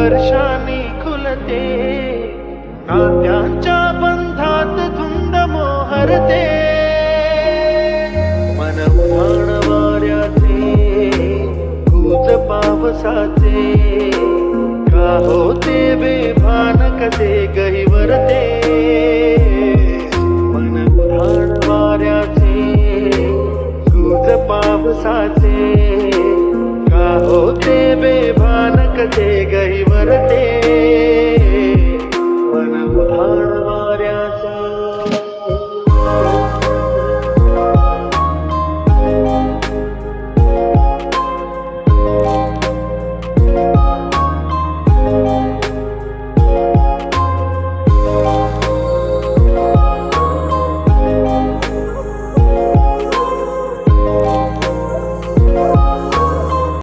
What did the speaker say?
वर्षांनी खुलते, नात्यांच्या बंधात धुंद मोहरते. मन उधाण वाऱ्याचे, गुज पावसाचे, का होते बेभान कसे गहिवरते. मन उधाण वाऱ्याचे, गुज पावसाचे, का होते बेभान कसे